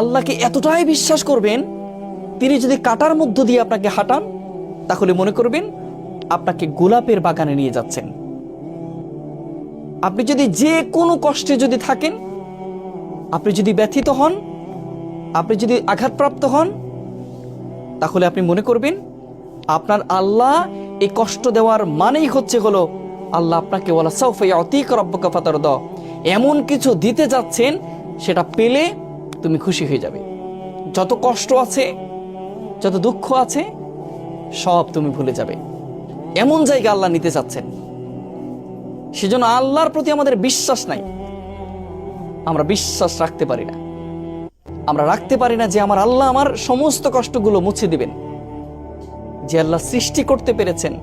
আল্লাহকে এতটাই বিশ্বাস করবেন, তিনি যদি কাটার মধ্য দিয়ে আপনাকে হাঁটান তাহলে মনে করবেন আপনাকে গোলাপের বাগানে নিয়ে যাচ্ছেন। আপনি যদি যে কোনো কষ্টে যদি থাকেন, আপনি যদি ব্যথিত হন, আপনি যদি আঘাতপ্রাপ্ত হন, তাহলে আপনি মনে করবেন আপনার আল্লাহ এই কষ্ট দেওয়ার মানেই হলো আল্লাহ আপনাকে ওয়ালা সাউফা ইয়াতিকা রাব্বুকা ফাতারদা, এমন কিছু দিতে যাচ্ছেন সেটা পেলে তুমি খুশি হয়ে যাবে। যত কষ্ট আছে, যত দুঃখ আছে, সব তুমি ভুলে যাবে। এমন জায়গা আল্লাহ নিতে চাচ্ছেন। সেজন্য আল্লাহর প্রতি আমাদের বিশ্বাস নাই, আমরা বিশ্বাস রাখতে পারি না। আমরা রাখতে পারি না যে আমার আল্লাহ আমার সমস্ত কষ্টগুলো মুছে দিবেন। যে আল্লাহ সৃষ্টি করতে পেরেছেন,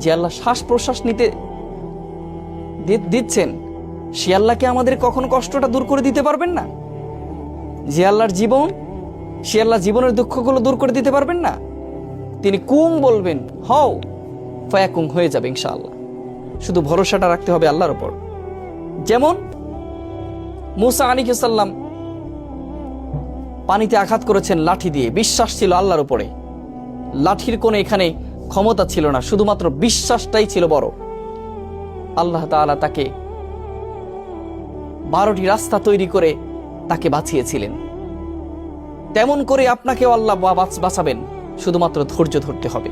যে আল্লাহ শ্বাস প্রশ্বাস নিতে দিচ্ছেন, সে আল্লাহকে আমাদের কখনো কষ্টটা দূর করে দিতে পারবেন না? যে আল্লাহর জীবন, সে আল্লাহ জীবনের দুঃখগুলো দূর করে দিতে পারবেন না? তিনি কুম বলবেন, হও, ফায়াকুম, হয়ে যাবে ইনশাআল্লাহ। শুধু ভরসাটা রাখতে হবে আল্লাহর উপর। যেমন মুসা আলাইহিস সালাম পানিতে আঘাত করেছেন লাঠি দিয়ে, বিশ্বাস ছিল আল্লাহর উপরে। লাঠির কোনো এখানে ক্ষমতা ছিল না, শুধুমাত্র বিশ্বাসটাই ছিল বড়। আল্লাহ তাআলা তাকে 12টি রাস্তা তৈরি করে তাকে বাঁচিয়েছিলেন। তেমন করে আপনাকেও আল্লাহ বাঁচাবেন, শুধুমাত্র ধৈর্য ধরতে হবে।